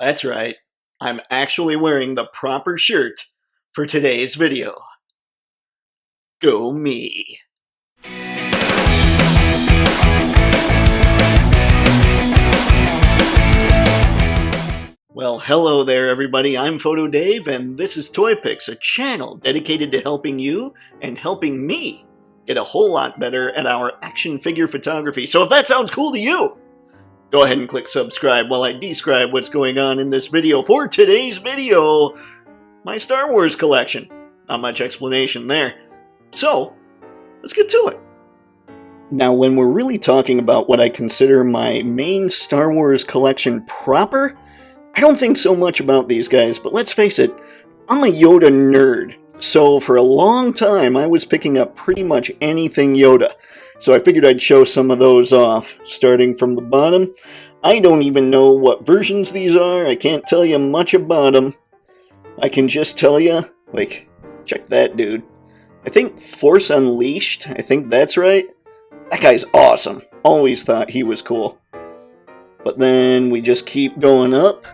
That's right. I'm actually wearing the proper shirt for today's video. Go me. Well, hello there everybody, I'm Photo Dave, and this is Toypixx, a channel dedicated to helping you and helping me get a whole lot better at our action figure photography. So if that sounds cool to you, go ahead and click subscribe while I describe what's going on in this video. For today's video, my Star Wars collection. Not much explanation there. So, let's get to it. Now, when we're really talking about what I consider my main Star Wars collection proper, I don't think so much about these guys, but let's face it, I'm a Yoda nerd. So for a long time, I was picking up pretty much anything Yoda. So I figured I'd show some of those off, starting from the bottom. I don't even know what versions these are. I can't tell you much about them. I can just tell you, like, check that dude. I think Force Unleashed, I think that's right. That guy's awesome. Always thought he was cool. But then we just keep going up.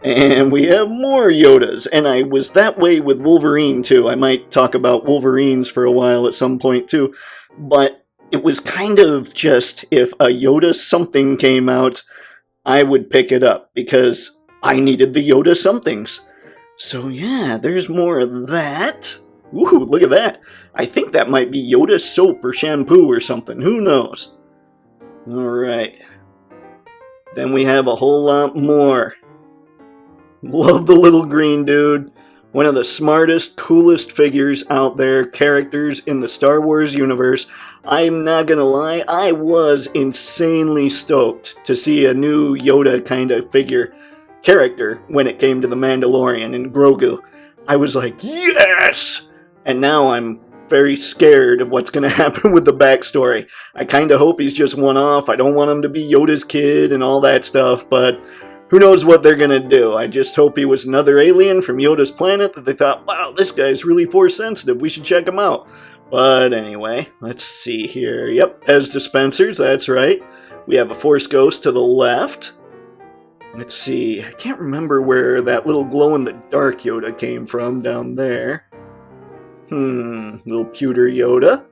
And we have more Yodas. And I was that way with Wolverine too. I might talk about Wolverines for a while at some point too. But it was kind of just, if a Yoda something came out, I would pick it up. Because I needed the Yoda somethings. So yeah, there's more of that. Ooh, look at that. I think that might be Yoda soap or shampoo or something. Who knows? Alright. Then we have a whole lot more. Love the little green dude. One of the smartest, coolest figures out there. Characters in the Star Wars universe. I'm not gonna lie, I was insanely stoked to see a new Yoda kind of character when it came to the Mandalorian and Grogu. I was like, yes! And now I'm very scared of what's going to happen with the backstory. I kind of hope he's just one-off. I don't want him to be Yoda's kid and all that stuff, but who knows what they're going to do. I just hope he was another alien from Yoda's planet that they thought, wow, this guy's really Force-sensitive. We should check him out. But anyway, let's see here. Yep, Pez dispensers, that's right. We have a Force Ghost to the left. Let's see, I can't remember where that little glow-in-the-dark Yoda came from down there. Little pewter Yoda.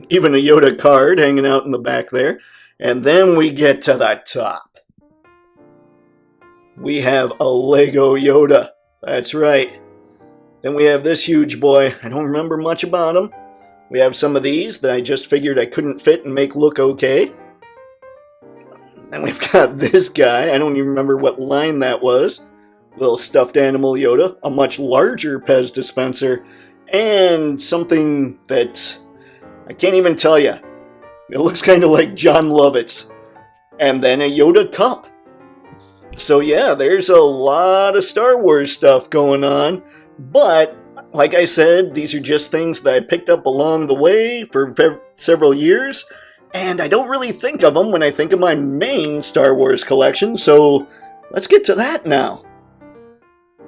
Even a Yoda card hanging out in the back there. And then we get to the top. We have a Lego Yoda. That's right. Then we have this huge boy. I don't remember much about him. We have some of these that I just figured I couldn't fit and make look okay. Then we've got this guy. I don't even remember what line that was. Little stuffed animal Yoda, a much larger Pez dispenser, and something that I can't even tell you. It looks kind of like John Lovitz. And then a Yoda cup. So yeah, there's a lot of Star Wars stuff going on, but like I said, these are just things that I picked up along the way for several years, and I don't really think of them when I think of my main Star Wars collection, so let's get to that now.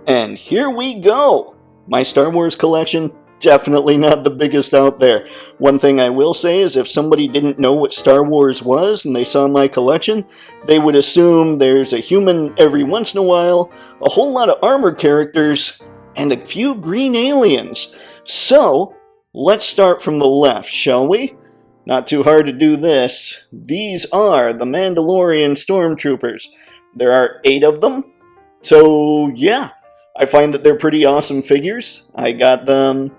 And here we go! My Star Wars collection, definitely not the biggest out there. One thing I will say is if somebody didn't know what Star Wars was and they saw my collection, they would assume there's a human every once in a while, a whole lot of armor characters, and a few green aliens. So, let's start from the left, shall we? Not too hard to do this. These are the Mandalorian Stormtroopers. There are 8 of them. So, yeah. I find that they're pretty awesome figures. I got them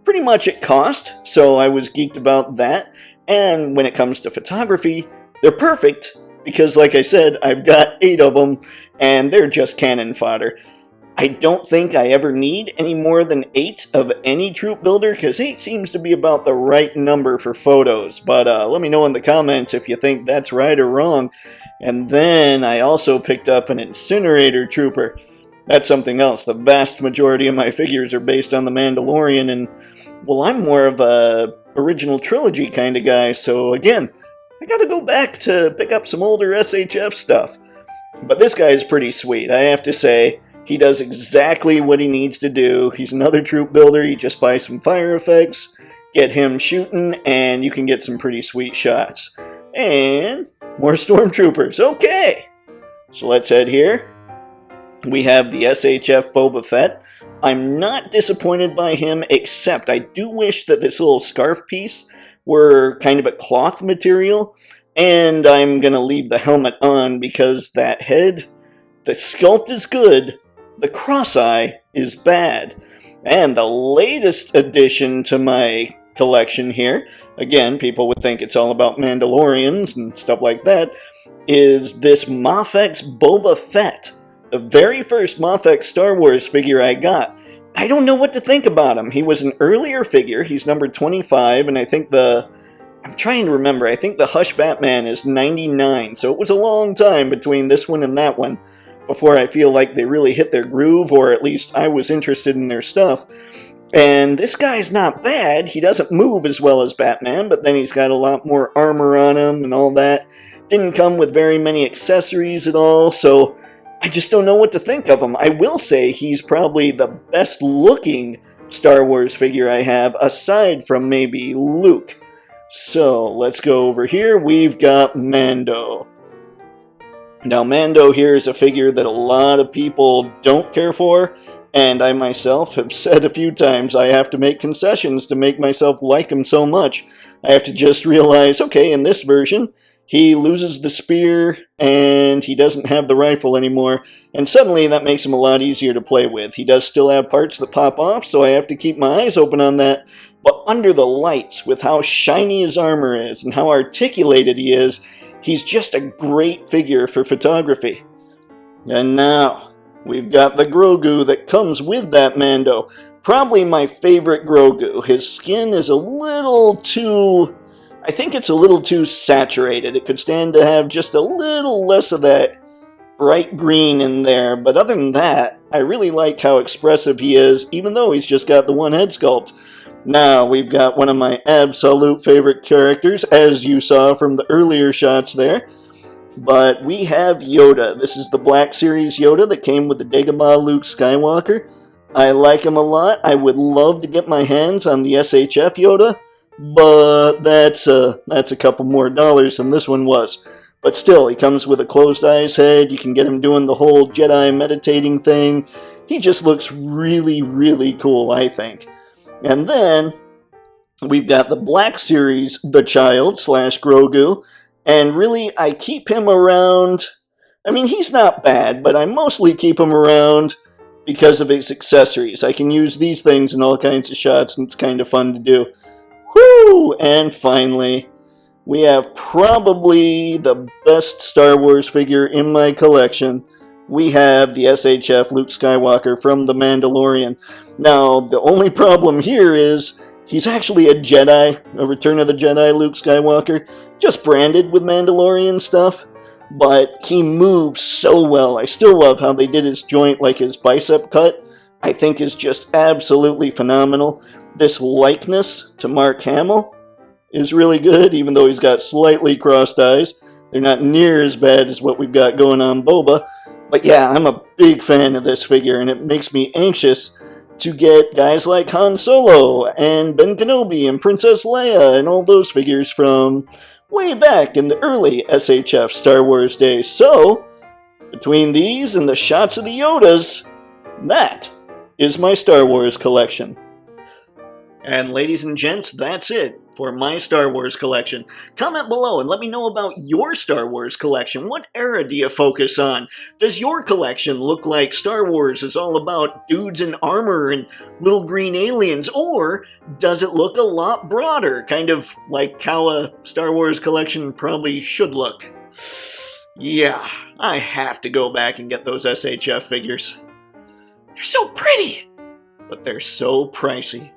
pretty much at cost, so I was geeked about that. And when it comes to photography, they're perfect, because like I said, I've got 8 of them, and they're just cannon fodder. I don't think I ever need any more than 8 of any troop builder, because 8 seems to be about the right number for photos. But let me know in the comments if you think that's right or wrong. And then I also picked up an incinerator trooper. That's something else. The vast majority of my figures are based on The Mandalorian, and, well, I'm more of a original trilogy kind of guy, so again, I gotta go back to pick up some older SHF stuff. But this guy is pretty sweet, I have to say. He does exactly what he needs to do. He's another troop builder. You just buy some fire effects, get him shooting, and you can get some pretty sweet shots. And more stormtroopers. Okay, so let's head here. We have the SHF Boba Fett. I'm not disappointed by him, except I do wish that this little scarf piece were kind of a cloth material, and I'm going to leave the helmet on because that head, the sculpt is good, the cross-eye is bad. And the latest addition to my collection here, again, people would think it's all about Mandalorians and stuff like that, is this Mafex Boba Fett. The very first Mafex Star Wars figure I got. I don't know what to think about him. He was an earlier figure. He's number 25, and I think I'm trying to remember. I think the Hush Batman is 99, so it was a long time between this one and that one before I feel like they really hit their groove, or at least I was interested in their stuff. And this guy's not bad. He doesn't move as well as Batman, but then he's got a lot more armor on him and all that. Didn't come with very many accessories at all, so I just don't know what to think of him. I will say he's probably the best looking Star Wars figure I have, aside from maybe Luke. So let's go over here. We've got Mando. Now Mando here is a figure that a lot of people don't care for, and I myself have said a few times I have to make concessions to make myself like him so much. I have to just realize, okay, in this version, he loses the spear, and he doesn't have the rifle anymore, and suddenly that makes him a lot easier to play with. He does still have parts that pop off, so I have to keep my eyes open on that, but under the lights, with how shiny his armor is, and how articulated he is, he's just a great figure for photography. And now, we've got the Grogu that comes with that Mando. Probably my favorite Grogu. His skin is a little too... I think it's a little too saturated. It could stand to have just a little less of that bright green in there. But other than that, I really like how expressive he is, even though he's just got the one head sculpt. Now, we've got one of my absolute favorite characters, as you saw from the earlier shots there. But we have Yoda. This is the Black Series Yoda that came with the Dagobah Luke Skywalker. I like him a lot. I would love to get my hands on the SHF Yoda, but that's a couple more dollars than this one was. But still, he comes with a closed eyes head. You can get him doing the whole Jedi meditating thing. He just looks really, really cool, I think. And then, we've got the Black Series, the Child / Grogu. And really, I keep him around... I mean, he's not bad, but I mostly keep him around because of his accessories. I can use these things in all kinds of shots, and it's kind of fun to do. Whoo! And finally, we have probably the best Star Wars figure in my collection. We have the SHF Luke Skywalker from The Mandalorian. Now, the only problem here is he's actually a Jedi, a Return of the Jedi Luke Skywalker, just branded with Mandalorian stuff, but he moves so well. I still love how they did his joint, like his bicep cut. I think is just absolutely phenomenal. This likeness to Mark Hamill is really good, even though he's got slightly crossed eyes. They're not near as bad as what we've got going on Boba. But yeah, I'm a big fan of this figure, and it makes me anxious to get guys like Han Solo and Ben Kenobi and Princess Leia and all those figures from way back in the early SHF Star Wars days. So, between these and the shots of the Yodas, that is my Star Wars collection. And ladies and gents, that's it for my Star Wars collection. Comment below and let me know about your Star Wars collection. What era do you focus on? Does your collection look like Star Wars is all about dudes in armor and little green aliens? Or does it look a lot broader, kind of like how a Star Wars collection probably should look? Yeah, I have to go back and get those SHF figures. They're so pretty, but they're so pricey.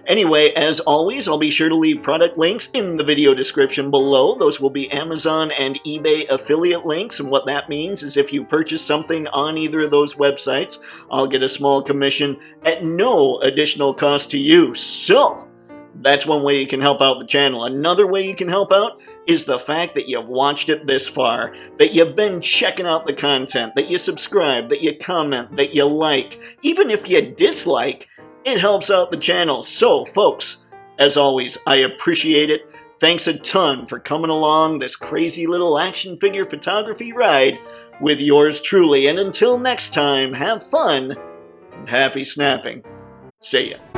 Anyway, as always, I'll be sure to leave product links in the video description below. Those will be Amazon and eBay affiliate links, and what that means is if you purchase something on either of those websites, I'll get a small commission at no additional cost to you. So, that's one way you can help out the channel. Another way you can help out is the fact that you've watched it this far, that you've been checking out the content, that you subscribe, that you comment, that you like. Even if you dislike, it helps out the channel. So, folks, as always, I appreciate it. Thanks a ton for coming along this crazy little action figure photography ride with yours truly. And until next time, have fun and happy snapping. See ya.